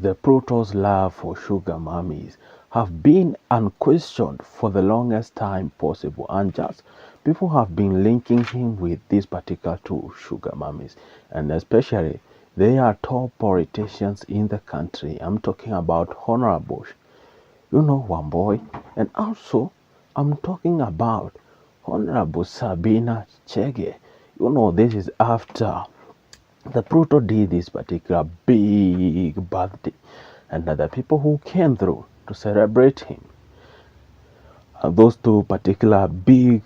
The Pluto's love for sugar mummies have been unquestioned for the longest time possible, and just people have been linking him with these particular two sugar mummies, and especially they are top politicians in the country. I'm talking about Honorable, one boy, and also I'm talking about Honorable Sabina Chege. This is after the Pluto did this particular big birthday, and the people who came through to celebrate him are those two particular big,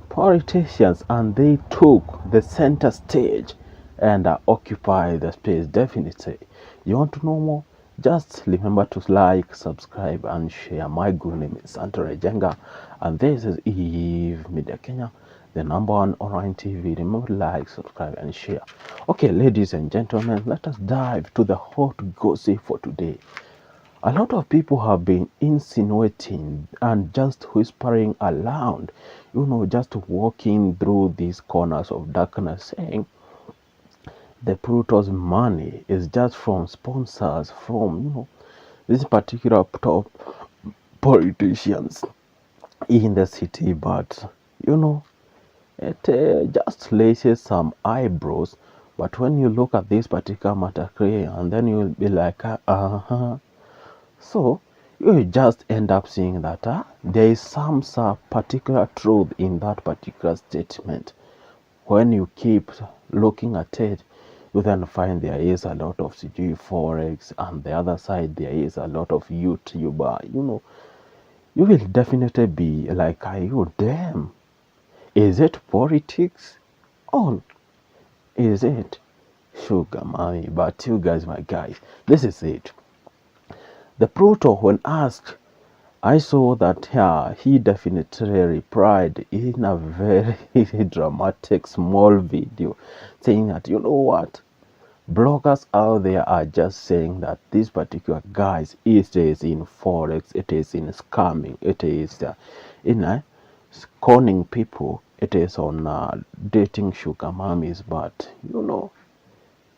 politicians, and they took the center stage and occupied the space. Definitely, you want to know more? Just remember to like, subscribe, and share. My good name is Santo Jenga, and this is Eve Media Kenya, the #1 online TV. Remember to like, subscribe, and share. Okay, ladies and gentlemen, let us dive to the hot gossip for today. A lot of people have been insinuating and just whispering around, just walking through these corners of darkness, saying the Pluto's money is just from sponsors, from, these particular top politicians in the city. But, it just raises some eyebrows. But when you look at this particular matter, and then you'll be like, So you just end up seeing that there is some particular truth in that particular statement. When you keep looking at it, you then find there is a lot of CG Forex, and the other side there is a lot of YouTuber. You will definitely be like, are you damn? Is it politics? Or is it sugar mommy? But you guys, my guys, this is it. The Pluto, when asked, I saw that he definitely replied in a very dramatic small video, saying that, you know what, bloggers out there are just saying that these particular guys, it is in forex, it is in scamming, it is in conning people, it is on dating sugar mummies. But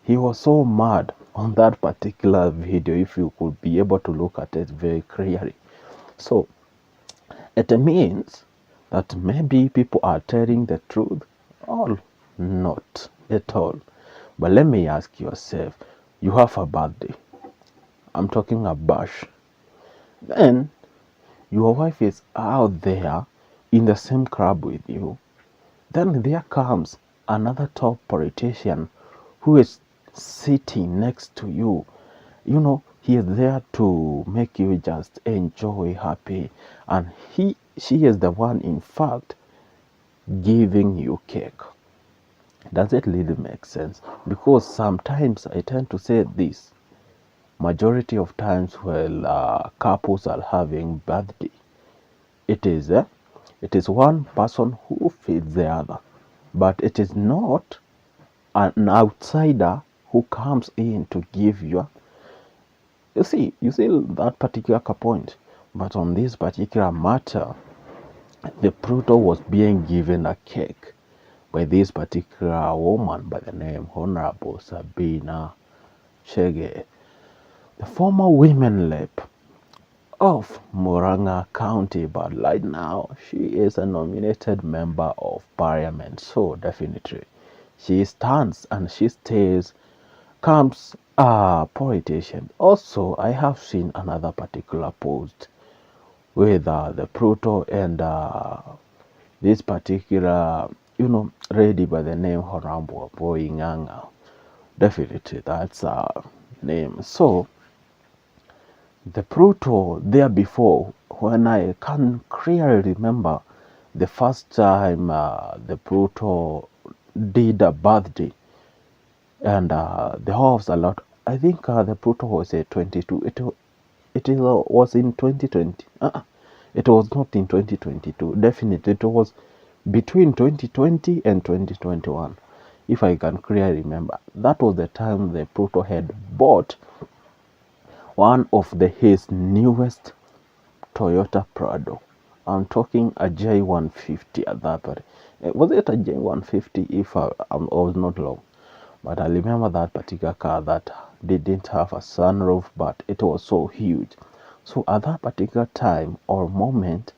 he was so mad on that particular video, if you could be able to look at it very clearly. So it means that maybe people are telling the truth, or not at all. But let me ask yourself, you have a birthday, I'm talking a bash, then your wife is out there in the same club with you, then there comes another top politician who is sitting next to you. He is there to make you just enjoy, happy, and she is the one, in fact, giving you cake. Does it really make sense? Because sometimes I tend to say this, majority of times when couples are having birthday, it is one person who feeds the other, but it is not an outsider who comes in to give you. You see that particular point. But on this particular matter, the Pluto was being given a cake by this particular woman by the name Honorable Sabina Chege, the former women rep of Murang'a County, but right now she is a nominated member of parliament. So definitely she stands and she stays, comes a politician. Also, I have seen another particular post with the Pluto and this particular, lady by the name Horambo Boinganga. Definitely, that's a name. So, the Pluto there before, when I can clearly remember the first time the Pluto did a birthday, and the house a lot. I think the Pluto was a 22. It was in 2020. It was not in 2022. Definitely, it was between 2020 and 2021. If I can clearly remember, that was the time the Pluto had bought one of his newest Toyota Prado. I'm talking a J150 at that point. Was it a J150? If I was not wrong. But I remember that particular car that didn't have a sunroof, but it was so huge. So at that particular time or moment,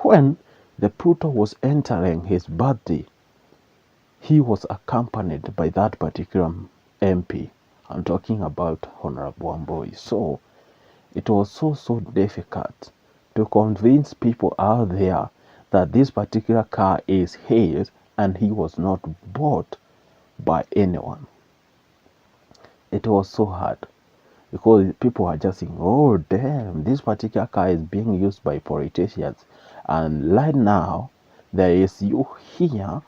when the Pluto was entering his birthday, he was accompanied by that particular MP. I'm talking about Honorable Wamboi. So it was so difficult to convince people out there that this particular car is his and he was not bought by anyone. It was so hard because people are just saying, oh damn, this particular car is being used by politicians. And right now, there is you here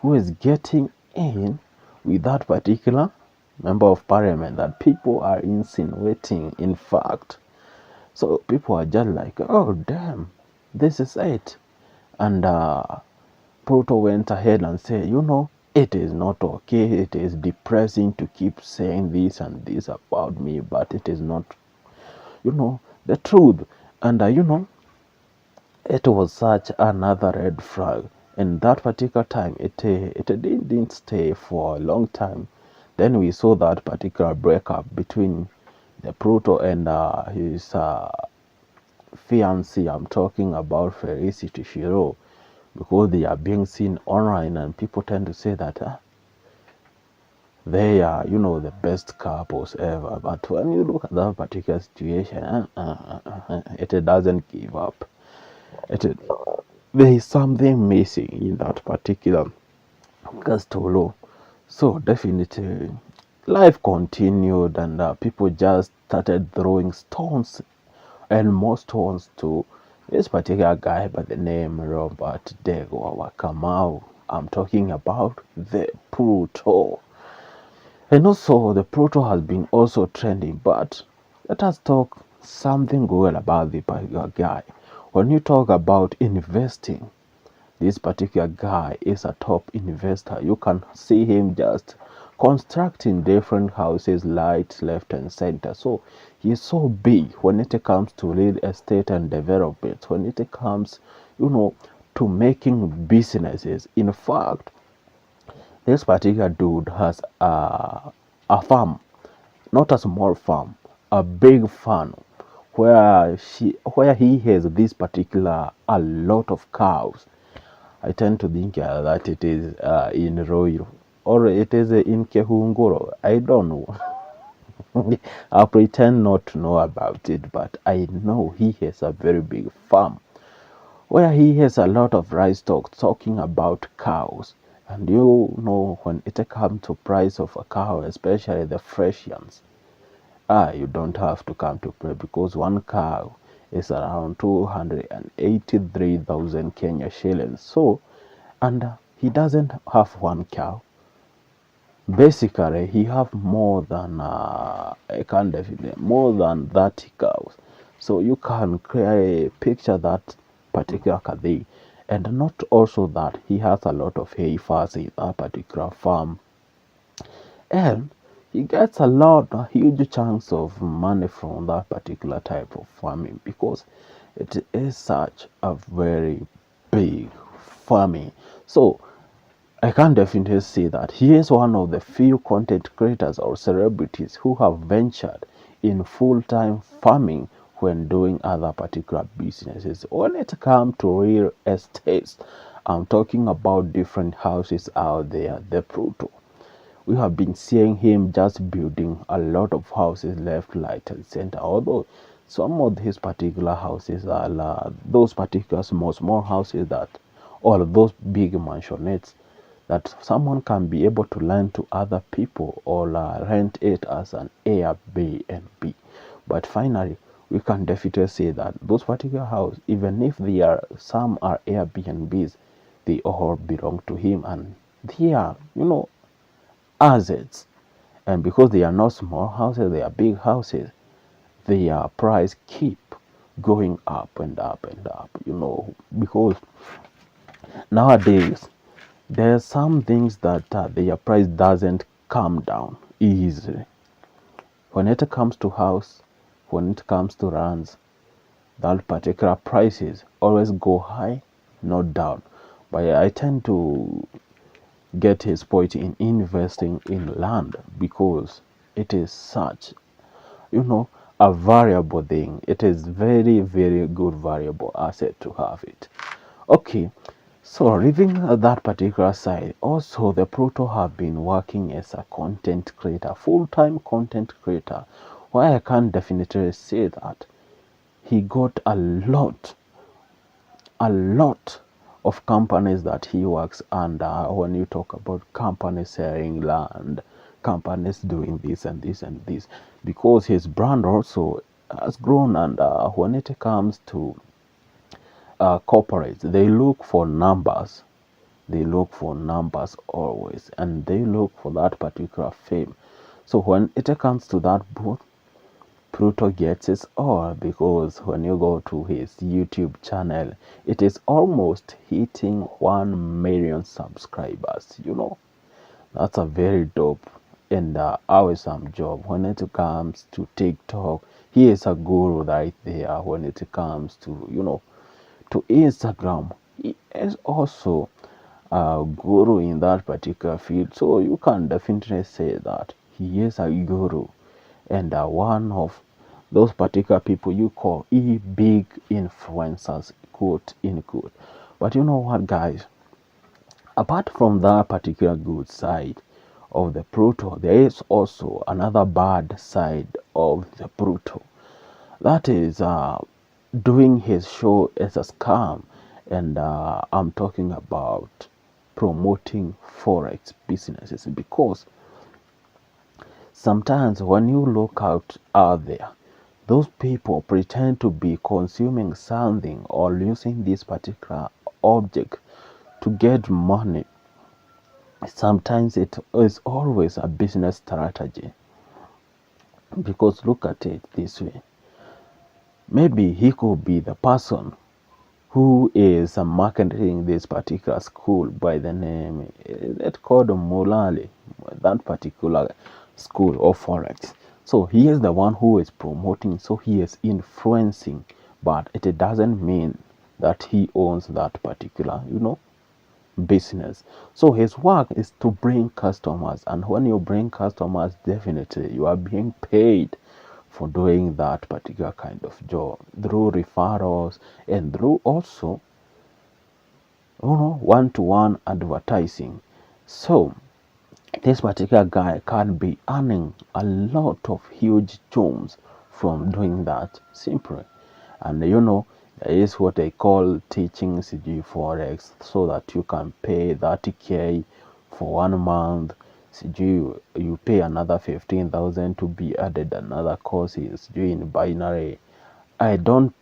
who is getting in with that particular member of parliament that people are insinuating, in fact. So people are just like, oh damn, this is it. And Pluto went ahead and said, it is not okay. It is depressing to keep saying this and this about me, but it is not, the truth. And it was such another red flag. And that particular time, it didn't stay for a long time. Then we saw that particular breakup between the Pluto and his fiancée. I'm talking about Felicity Shiro, because they are being seen online and people tend to say that they are, the best couples ever. But when you look at that particular situation, it doesn't give up. There is something missing in that particular story. So definitely, life continued and people just started throwing stones and more stones to this particular guy by the name Robert Dego Wakamau. I'm talking about the Pluto. And also the Pluto has been also trending, but let us talk something good about the particular guy. When you talk about investing, this particular guy is a top investor. You can see him just constructing different houses, lights, left and center. So he's so big when it comes to real estate and development, when it comes, to making businesses. In fact, this particular dude has a farm, not a small farm, a big farm, where he has this particular a lot of cows. I tend to think that it is in Roiro or it is in Kehunguro. I don't know. I pretend not to know about it, but I know he has a very big farm where he has a lot of livestock, talking about cows. And when it comes to price of a cow, especially the fresh ones, you don't have to come to play, because one cow is around 283,000 Kenya shillings. So, and he doesn't have one cow. Basically, he have more than I can't define more than 30 cows. So you can picture that particular kadhi. And not also that he has a lot of hay farms in that particular farm, and he gets a huge chunks of money from that particular type of farming, because it is such a very big farming. So I can definitely say that he is one of the few content creators or celebrities who have ventured in full-time farming when doing other particular businesses. When it comes to real estate, I'm talking about different houses out there, the Pluto. We have been seeing him just building a lot of houses left, right, and center. Although some of his particular houses are those particular small houses that, or those big mansionettes that someone can be able to lend to other people or rent it as an Airbnb. But finally, we can definitely say that those particular houses, even if some are Airbnbs, they all belong to him, and they are, assets. And because they are not small houses, they are big houses, their price keep going up and up and up, because nowadays there are some things that their price doesn't come down easily. When it comes to house, when it comes to runs, that particular prices always go high, not down. But I tend to get his point in investing in land, because it is such, a variable thing. It is very, very good variable asset to have it. Okay, so leaving that particular side, also the Pluto have been working as a content creator, full-time content creator, where I can definitely say that he got a lot of companies that he works under. When you talk about companies selling land, companies doing this and this and this, because his brand also has grown. And when it comes to corporates, they look for numbers. They look for numbers always, and they look for that particular fame. So when it comes to that booth, Pluto gets it all, because when you go to his YouTube channel, it is almost hitting 1 million subscribers. That's a very dope and awesome job. When it comes to TikTok, he is a guru right there. When it comes to, to Instagram, he is also a guru in that particular field. So you can definitely say that he is a guru and one of those particular people you call big influencers, quote in quote. But you know what, guys? Apart from that particular good side of the Pluto, there is also another bad side of the Pluto. That is doing his show as a scam, and I'm talking about promoting forex businesses, because sometimes when you look out there, those people pretend to be consuming something or using this particular object to get money. Sometimes it is always a business strategy, because look at it this way. Maybe he could be the person who is marketing this particular school by the name, it's called Mulali, that particular school of forex. So he is the one who is promoting, so he is influencing, but it doesn't mean that he owns that particular, business. So his work is to bring customers, and when you bring customers, definitely you are being paid for doing that particular kind of job through referrals and through also one-to-one advertising. So this particular guy can be earning a lot of huge chums from doing that simply. And there is what they call teaching CG Forex, so that you can pay 30K for 1 month. CG, you pay another 15,000 to be added another courses in binary. I don't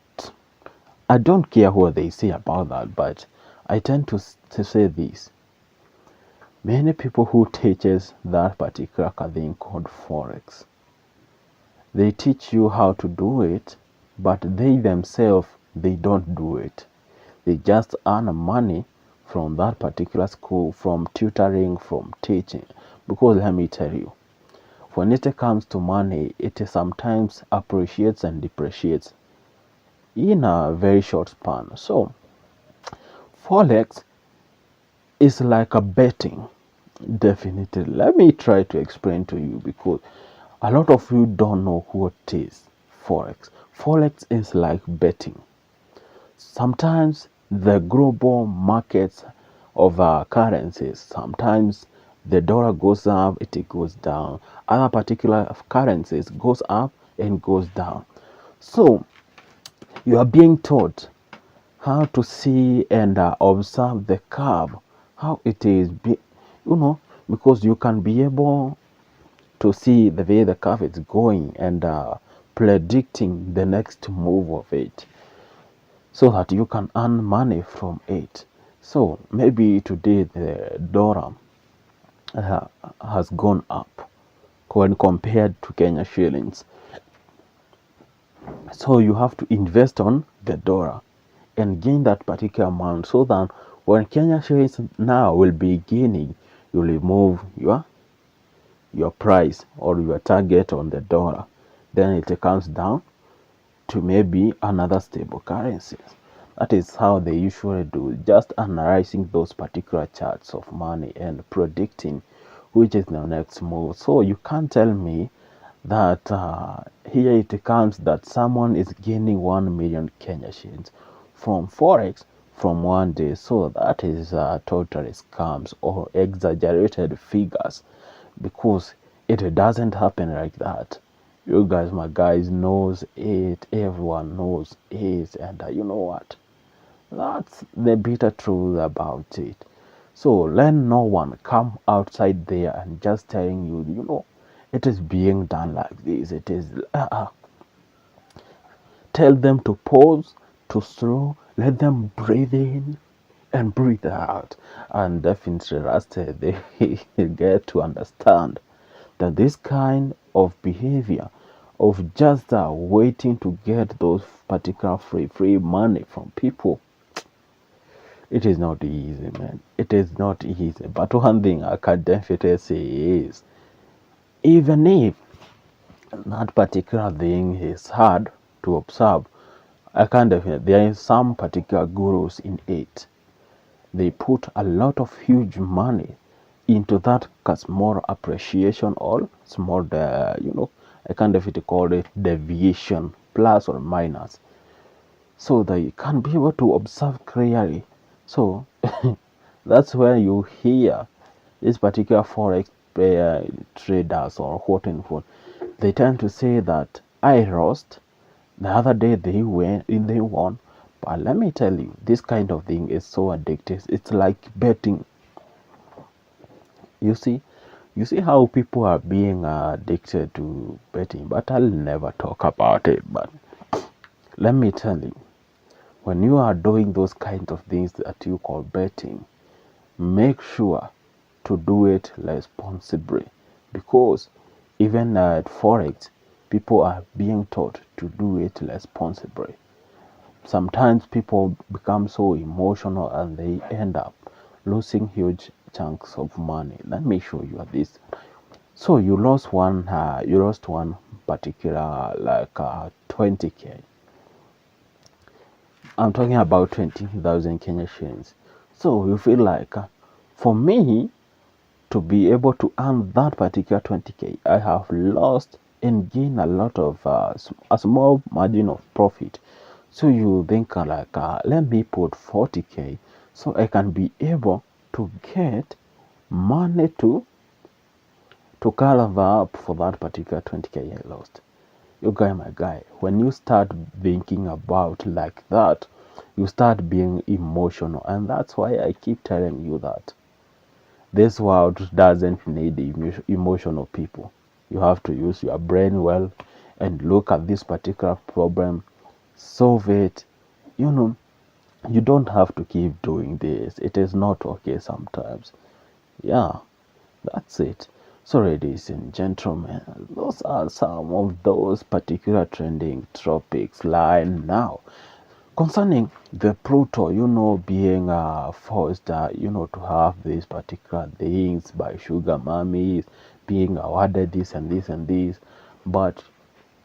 I don't care what they say about that, but I tend to say this. Many people who teaches that particular thing called Forex, they teach you how to do it, but they themselves, they don't do it. They just earn money from that particular school, from tutoring, from teaching. Because let me tell you, when it comes to money, it sometimes appreciates and depreciates in a very short span. So Forex is like a betting. Definitely. Let me try to explain to you, because a lot of you don't know what is Forex. Forex is like betting. Sometimes the global markets of currencies, sometimes the dollar goes up, it goes down. Other particular currencies goes up and goes down. So you are being taught how to see and observe the curve, how it is, because you can be able to see the way the curve is going and predicting the next move of it, so that you can earn money from it. So maybe today the dollar has gone up when compared to Kenya shillings. So you have to invest on the dollar and gain that particular amount, so that when Kenya shillings now will be gaining, you remove your price or your target on the dollar. Then it comes down to maybe another stable currency. That is how they usually do, just analyzing those particular charts of money and predicting which is the next move. So you can't tell me that here it comes that someone is gaining 1 million Kenya shillings from forex from one day. So that is totally scams or exaggerated figures, because it doesn't happen like that. You guys, my guys, knows it. Everyone knows it, and you know what? That's the bitter truth about it. So let no one come outside there and just telling you, it is being done like this. It is, tell them to pause, to slow, let them breathe in and breathe out. And definitely, Rasta, they get to understand that this kind of behavior of just waiting to get those particular free money from people, it is not easy, man. It is not easy. But one thing I can definitely say is, even if that particular thing is hard to observe, I can definitely, there is some particular gurus in it. They put a lot of huge money into that small appreciation or small, I can definitely call it deviation, plus or minus, so they can be able to observe clearly. So that's where you hear this particular forex traders or what and what, they tend to say that I lost the other day, they won. But let me tell you, this kind of thing is so addictive. It's like betting. You see, you see how people are being addicted to betting. But I'll never talk about it. But let me tell you, when you are doing those kinds of things that you call betting, make sure to do it responsibly, because even at forex, people are being taught to do it responsibly. Sometimes people become so emotional and they end up losing huge chunks of money. Let me show you this. So you lost one particular, like 20k. I'm talking about 20,000 Kenya shillings. So you feel like, for me to be able to earn that particular 20k, I have lost and gained a lot of a small margin of profit. So you think like, let me put 40k so I can be able to get money to cover up for that particular 20k I lost. You guy, my guy, when you start thinking about like that, you start being emotional, and that's why I keep telling you that this world doesn't need emotional people. You have to use your brain well and look at this particular problem, solve it. You know, you don't have to keep doing this. It is not okay sometimes. Yeah, that's it. So, ladies and gentlemen, those are some of those particular trending topics right now concerning the Pluto, being forced, to have these particular things by sugar mummies, being awarded this and this and this. But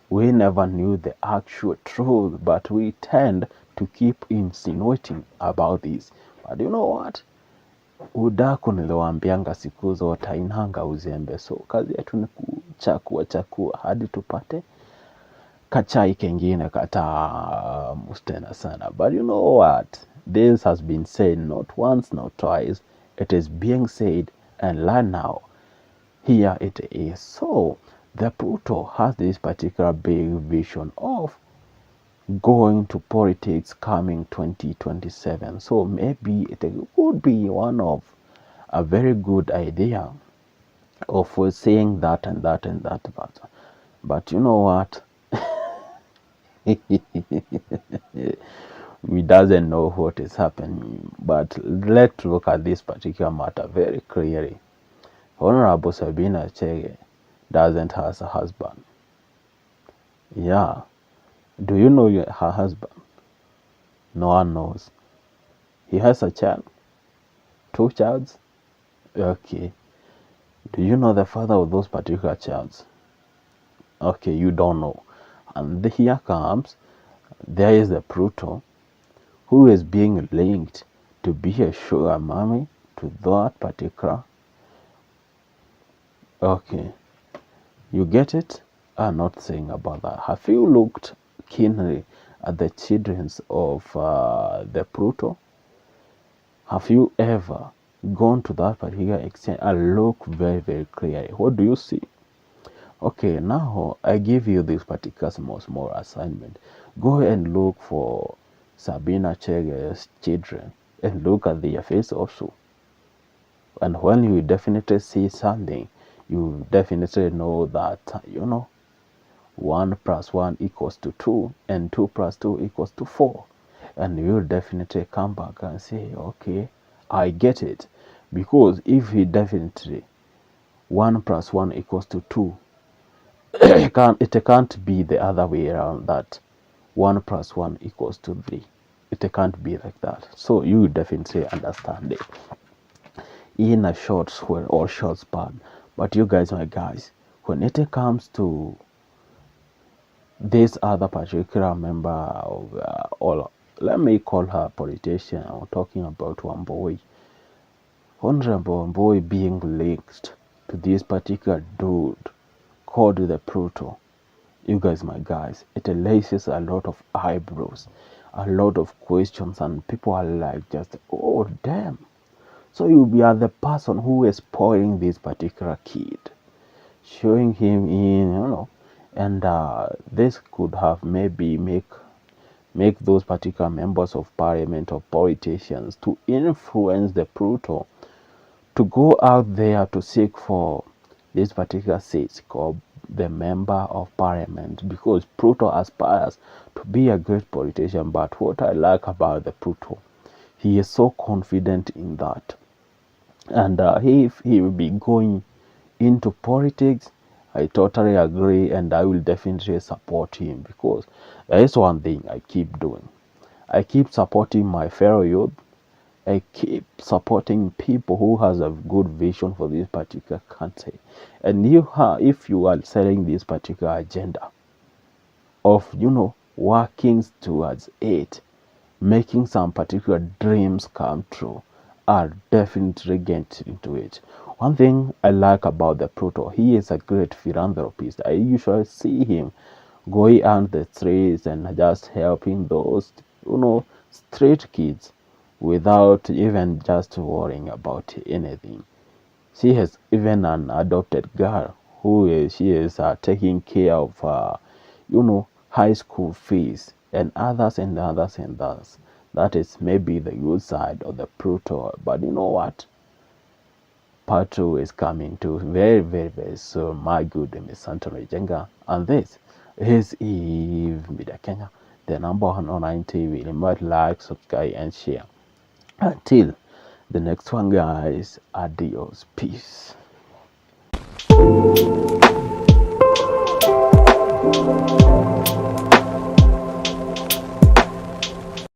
we never knew the actual truth, but we tend to keep insinuating about this. But you know what? Udaku niliwaambianga siku zote hainanga uzembe, so kazi yetu ni kuchakua hadi tupate kachai kengine katamu tena sana. But you know what? This has been said not once, not twice. It is being said, and learn now. Here it is. So the Pluto has this particular big vision of going to politics coming 2027. So maybe it would be one of a very good idea of saying that and that and that. But you know what? We doesn't know what is happening. But let's look at this particular matter very clearly. Honorable Sabina Chege doesn't have a husband. Yeah. Do you know her husband? No one knows. He has a child. 2 childs. Okay. Do you know the father of those particular childs? Okay, you don't know. And here comes, there is the Pluto who is being linked to be a sugar mommy to that particular. Okay, you get it? I'm not saying about that. Have you looked keenly at the children of the Pluto? Have you ever gone to that particular extent and look very, very clearly? What do you see? Okay, now I give you this particular small assignment. Go and look for Sabina Chege's children and look at their face also. And when you definitely see something, you definitely know that, 1 plus 1 equals to 2 and 2 plus 2 equals to 4. And you'll definitely come back and say, okay, I get it. Because if he definitely 1 plus 1 equals to 2, it can't be the other way around, that 1 plus 1 equals to 3. It can't be like that. So you definitely understand it in a short or short span. But you guys, my guys, when it comes to this other particular member of, or let me call her politician, I'm talking about Wamboi, Honorable Wamboi being linked to this particular dude called the Pluto. You guys, my guys, it raises a lot of eyebrows, a lot of questions, and people are like, just, oh damn. So you are the person who is spoiling this particular kid, showing him in, and this could have maybe make those particular members of parliament or politicians to influence the Pluto to go out there to seek for this particular seat called the member of parliament, because Pluto aspires to be a great politician. But what I like about the Pluto, he is so confident in that, and if he will be going into politics, I totally agree, and I will definitely support him, because there is one thing I keep doing. I keep supporting my fellow youth. I keep supporting people who has a good vision for this particular country. And if you are selling this particular agenda of, working towards it, making some particular dreams come true, I'll definitely get into it. One thing I like about the Pluto, he is a great philanthropist. I usually see him going on the streets and just helping those, street kids without even just worrying about anything. She has even an adopted girl she is taking care of, high school fees and others and others and others. That is maybe the good side of the Pluto. But you know what? Part 2 is coming to very, very, very soon. My good Miss Anthony Jenga. And this is Eve Media Kenya, the number 1 online TV. Remember to like, subscribe, and share. Until the next one, guys. Adios. Peace.